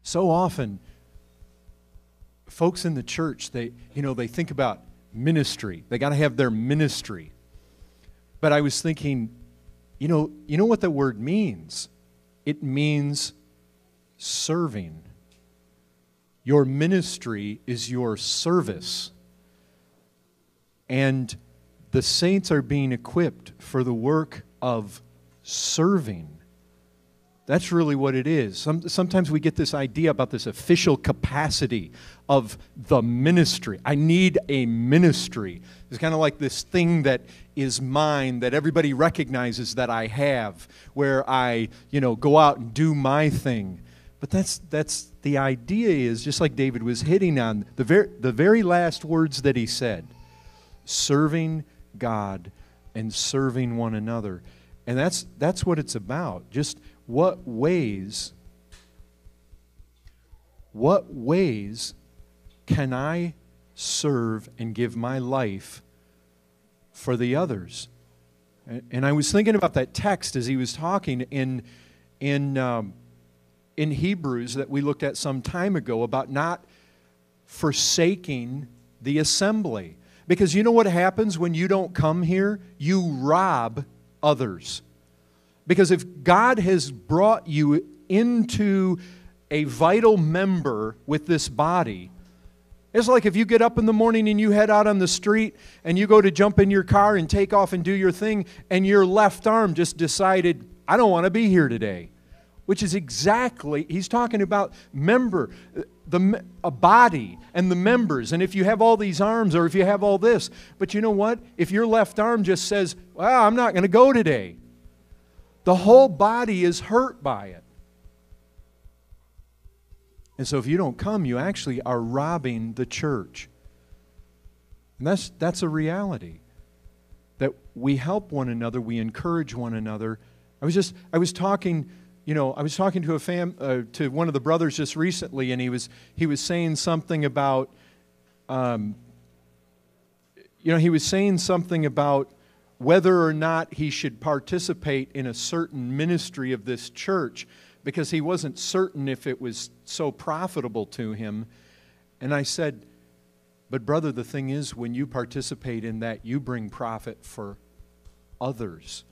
So often, folks in the church, they think about ministry. They got to have their ministry. But I was thinking, you know what the word means? It means serving. Your ministry is your service. And the saints are being equipped for the work of serving. That's really what it is. Sometimes we get this idea about this official capacity of the ministry. I need a ministry. It's kind of like this thing that is mine that everybody recognizes that I have, where I, go out and do my thing. But that's the idea is, just like David was hitting on, the very last words that he said, serving God and serving one another. And that's what it's about. Just what ways can I serve and give my life for the others? And I was thinking about that text as he was talking in Hebrews that we looked at some time ago about not forsaking the assembly. Because you know what happens when you don't come here? You rob others. Because if God has brought you into a vital member with this body, it's like if you get up in the morning and you head out on the street and you go to jump in your car and take off and do your thing, and your left arm just decided, I don't want to be here today. Which is exactly, he's talking about a body and the members. And if you have all these arms or if you have all this, but you know what? If your left arm just says, well, I'm not going to go today, the whole body is hurt by it. And so if you don't come, you actually are robbing the church. And that's a reality. That we help one another, we encourage one another. I was talking to one of the brothers just recently, and he was saying something about whether or not he should participate in a certain ministry of this church, because he wasn't certain if it was so profitable to him. And I said, but brother, the thing is, when you participate in that, you bring profit for others.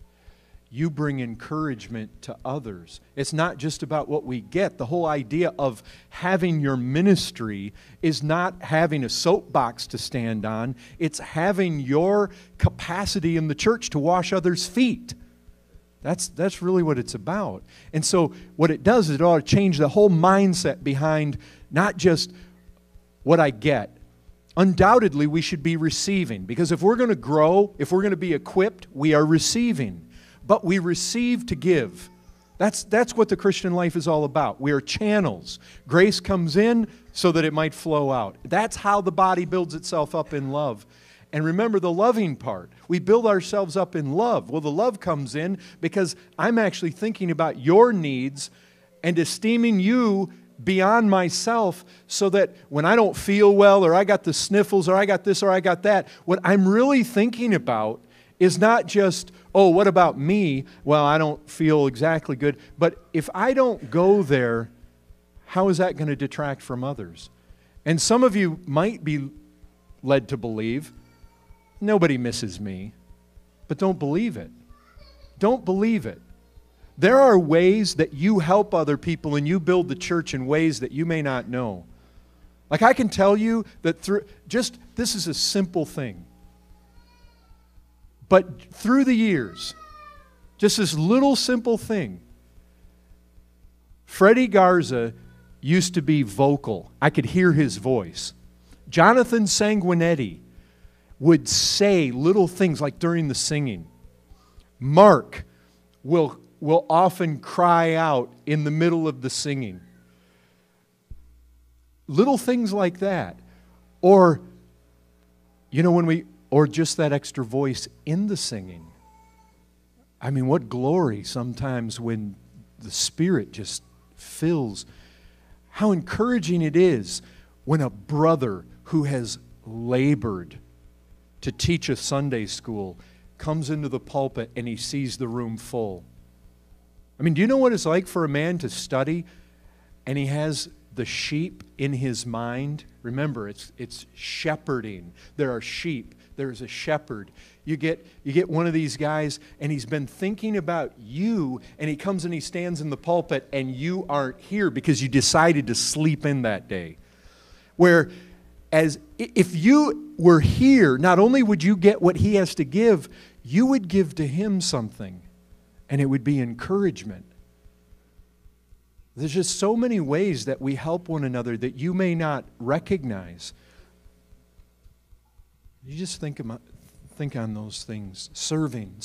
You bring encouragement to others. It's not just about what we get. The whole idea of having your ministry is not having a soapbox to stand on. It's having your capacity in the church to wash others' feet. That's really what it's about. And so what it does is it ought to change the whole mindset behind not just what I get. Undoubtedly, we should be receiving. Because if we're going to grow, if we're going to be equipped, we are receiving. But we receive to give. That's what the Christian life is all about. We are channels. Grace comes in so that it might flow out. That's how the body builds itself up in love. And remember the loving part. We build ourselves up in love. Well, the love comes in because I'm actually thinking about your needs and esteeming you beyond myself, so that when I don't feel well, or I got the sniffles, or I got this, or I got that, what I'm really thinking about is not just, oh, what about me? Well, I don't feel exactly good. But if I don't go there, how is that going to detract from others? And some of you might be led to believe, nobody misses me. But don't believe it. Don't believe it. There are ways that you help other people and you build the church in ways that you may not know. Like I can tell you that this is a simple thing. But through the years, just this little simple thing, Freddie Garza used to be vocal. I could hear his voice. Jonathan Sanguinetti would say little things like during the singing. Mark will often cry out in the middle of the singing. Little things like that. Or, or just that extra voice in the singing. I mean, what glory sometimes when the Spirit just fills. How encouraging it is when a brother who has labored to teach a Sunday school comes into the pulpit and he sees the room full. I mean, do you know what it's like for a man to study and he has the sheep in his mind. Remember, it's shepherding. There are sheep. There's a shepherd. You get one of these guys, and he's been thinking about you, and he comes and he stands in the pulpit, and you aren't here because you decided to sleep in that day. Whereas if you were here, not only would you get what he has to give, you would give to him something, and it would be encouragement. There's just so many ways that we help one another that you may not recognize. You just think on those things. Serving.